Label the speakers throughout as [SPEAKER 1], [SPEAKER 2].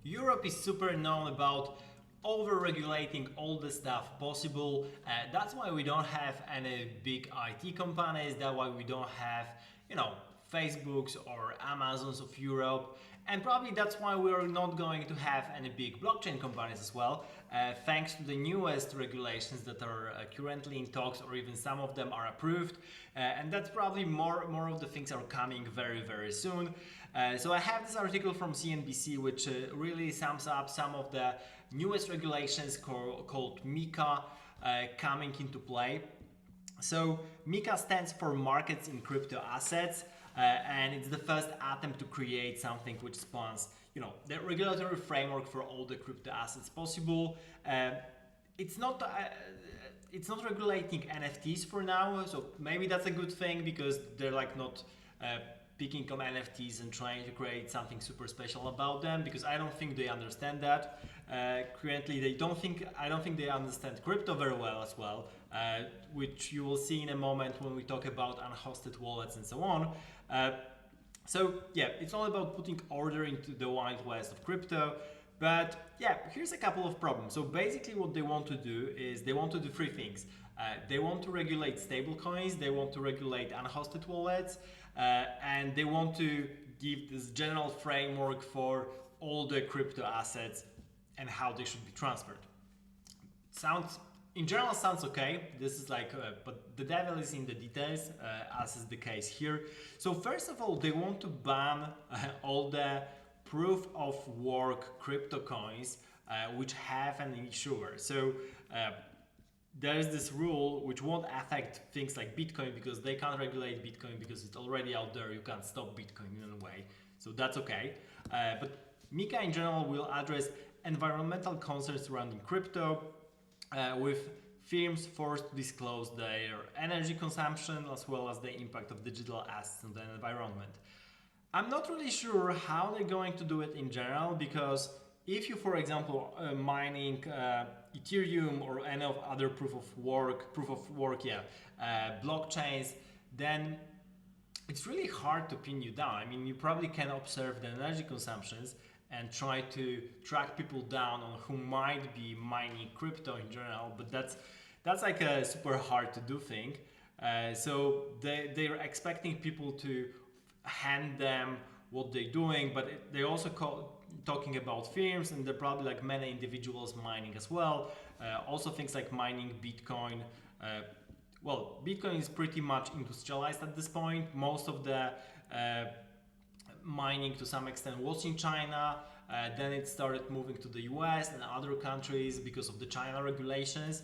[SPEAKER 1] Europe is super known about over-regulating all the stuff possible. That's why we don't have any big IT companies. That's why we don't have, Facebooks or Amazons of Europe. And probably that's why we're not going to have any big blockchain companies as well, thanks to the newest regulations that are currently in talks, or even some of them are approved. And that's probably more of the things are coming very soon. So I have this article from CNBC which really sums up some of the newest regulations called MiCa coming into play. So MiCa stands for Markets in Crypto Assets, and it's the first attempt to create something which spans, the regulatory framework for all the crypto assets possible. It's not regulating NFTs for now, so maybe that's a good thing because they're like not picking up NFTs and trying to create something super special about them, because I don't think they understand that. Currently, I don't think they understand crypto very well as well, which you will see in a moment when we talk about unhosted wallets and so on. So yeah, it's all about putting order into the wild west of crypto. But yeah, here's a couple of problems. So basically what they want to do is they want to do three things. They want to regulate stablecoins, they want to regulate unhosted wallets, and they want to give this general framework for all the crypto assets and how they should be transferred. In general sounds okay. This is like, but the devil is in the details, as is the case here. So first of all, they want to ban all the proof of work crypto coins which have an issuer. So there is this rule which won't affect things like Bitcoin, because they can't regulate Bitcoin because it's already out there. You can't stop Bitcoin in a way. So that's okay. But MiCa in general will address environmental concerns surrounding crypto, with firms forced to disclose their energy consumption as well as the impact of digital assets on the environment. I'm not really sure how they're going to do it in general, because if you, for example, mining Ethereum or any of other proof of work, blockchains, then it's really hard to pin you down. I mean, you probably can observe the energy consumptions and try to track people down on who might be mining crypto in general, but that's like a super hard to do thing. So they're expecting people to hand them what they're doing, but they're also talking about firms, and there are probably like many individuals mining as well. Also things like mining Bitcoin. Well, Bitcoin is pretty much industrialized at this point. Most of the mining to some extent was in China, then it started moving to the US and other countries because of the China regulations.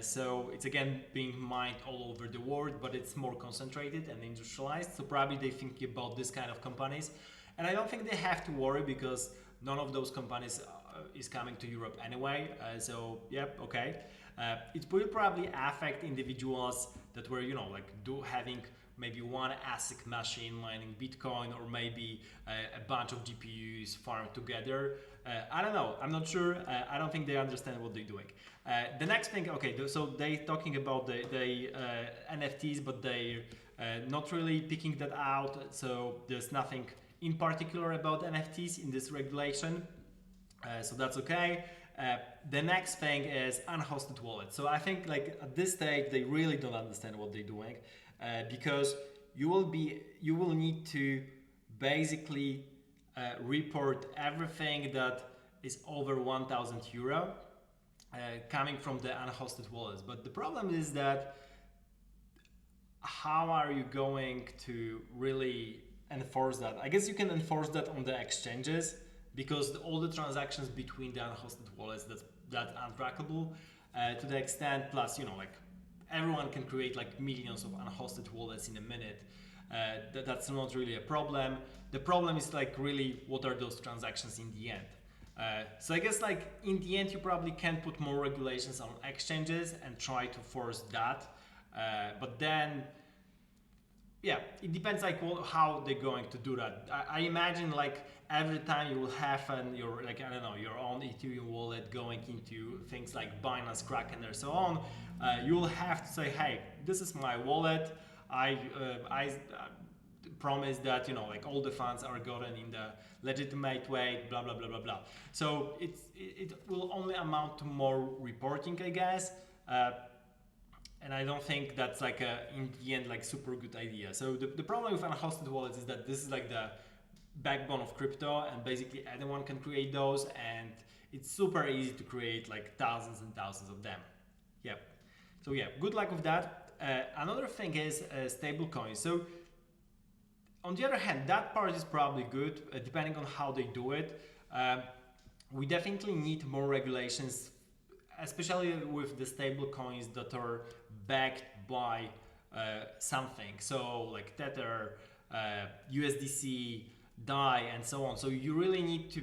[SPEAKER 1] So it's again being mined all over the world, but it's more concentrated and industrialized. So probably they think about this kind of companies, and I don't think they have to worry because none of those companies is coming to Europe anyway. So yep, okay. It will probably affect individuals that were, having maybe one ASIC machine mining Bitcoin, or maybe a bunch of GPUs farmed together. I don't know. I'm not sure. I don't think they understand what they're doing. The next thing, okay, so they talking about the NFTs, but they're not really picking that out. So there's nothing in particular about NFTs in this regulation. So that's okay. The next thing is unhosted wallets. So I think like at this stage they really don't understand what they're doing, because you will need to basically report everything that is over 1,000 euro coming from the unhosted wallets. But the problem is that how are you going to really enforce that? I guess you can enforce that on the exchanges, because all the transactions between the unhosted wallets, that's untrackable to the extent. Plus, like everyone can create like millions of unhosted wallets in a minute. That's not really a problem. The problem is like really what are those transactions in the end. So I guess like in the end you probably can put more regulations on exchanges and try to force that. But then yeah, it depends like how they're going to do that. I imagine like every time you will have your your own Ethereum wallet going into things like Binance, Kraken, and so on, you will have to say, hey, this is my wallet. I promise that, you know, like all the funds are gotten in the legitimate way, blah blah blah blah blah. So it will only amount to more reporting, I guess. And I don't think that's like in the end like super good idea. So the problem with unhosted wallets is that this is like the backbone of crypto, and basically anyone can create those, and it's super easy to create like thousands and thousands of them. Yeah. So yeah, good luck with that. Another thing is stablecoins. So on the other hand, that part is probably good, depending on how they do it. We definitely need more regulations, especially with the stable coins that are backed by something. So like Tether, USDC, DAI, and so on. So you really need to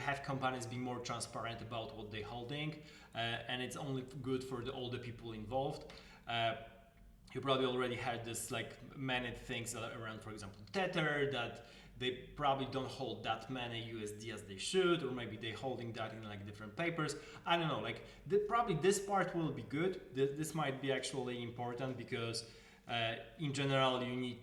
[SPEAKER 1] have companies be more transparent about what they're holding, and it's only good for all the people involved. You probably already had this like many things around, for example, Tether, that they probably don't hold that many USD as they should, or maybe they're holding that in like different papers. I don't know, like probably this part will be good. This might be actually important because in general you need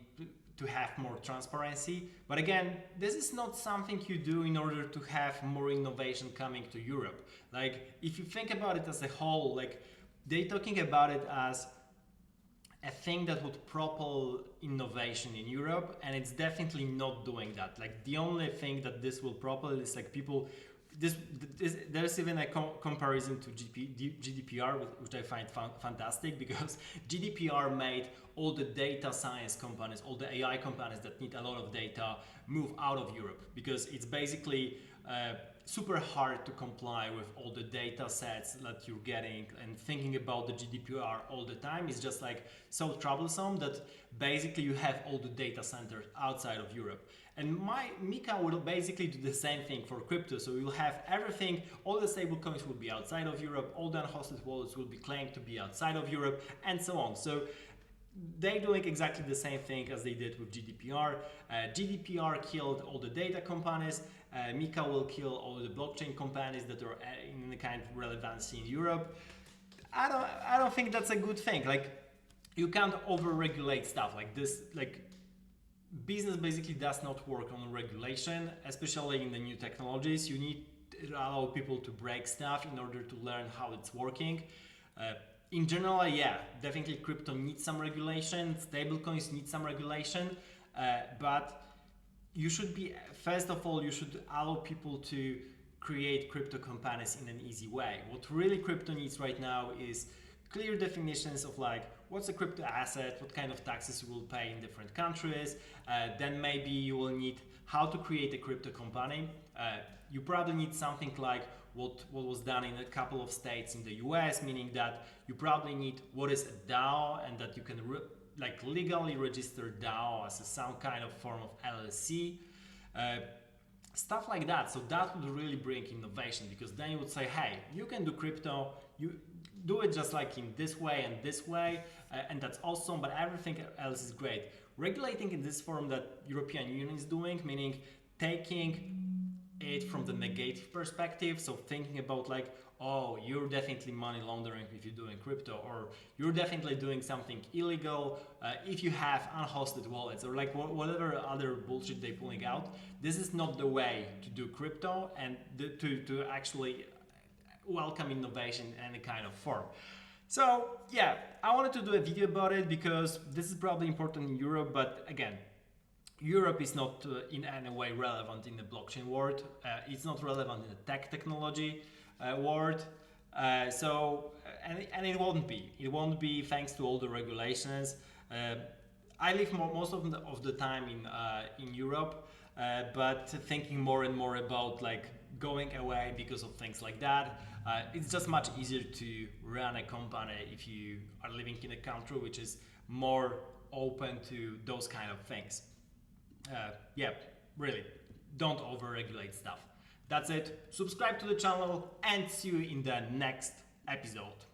[SPEAKER 1] to have more transparency. But again, this is not something you do in order to have more innovation coming to Europe. Like if you think about it as a whole, like they're talking about it as a thing that would propel innovation in Europe, and it's definitely not doing that. Like the only thing that this will propel is like people. There's even a comparison to GDPR, which I find fantastic, because GDPR made all the data science companies, all the AI companies that need a lot of data move out of Europe, because it's basically super hard to comply with all the data sets that you're getting, and thinking about the GDPR all the time is just like so troublesome that basically you have all the data centers outside of Europe. And MiCa will basically do the same thing for crypto. So you'll have everything, all the stable coins will be outside of Europe, all the unhosted wallets will be claimed to be outside of Europe, and so on. So they're doing exactly the same thing as they did with GDPR. GDPR killed all the data companies. MiCa will kill all the blockchain companies that are in the kind of relevancy in Europe. I don't think that's a good thing. Like you can't over-regulate stuff like this. Like business basically does not work on regulation, especially in the new technologies. You need to allow people to break stuff in order to learn how it's working. In general, yeah, definitely crypto needs some regulation, stablecoins need some regulation, but you should be, first of all, you should allow people to create crypto companies in an easy way. What really crypto needs right now is clear definitions of like, what's a crypto asset, what kind of taxes you will pay in different countries, then maybe you will need how to create a crypto company. You probably need something like what was done in a couple of states in the US, meaning that you probably need what is a DAO, and that you can like legally register DAO as some kind of form of LLC, stuff like that. So that would really bring innovation, because then you would say, hey, you can do crypto, you do it just like in this way and this way, and that's awesome, but everything else is great. Regulating in this form that European Union is doing, meaning taking it from the negative perspective, so thinking about like, oh, you're definitely money laundering if you're doing crypto, or you're definitely doing something illegal if you have unhosted wallets, or like whatever other bullshit they're pulling out. This is not the way to do crypto and to actually welcome innovation in any kind of form. So yeah, I wanted to do a video about it because this is probably important in Europe, but again, Europe is not in any way relevant in the blockchain world. It's not relevant in the technology world. And it won't be. It won't be thanks to all the regulations. I live most of the time in Europe, but thinking more and more about like going away because of things like that. It's just much easier to run a company if you are living in a country which is more open to those kind of things. Yeah, really, don't over-regulate stuff. That's it. Subscribe to the channel and see you in the next episode.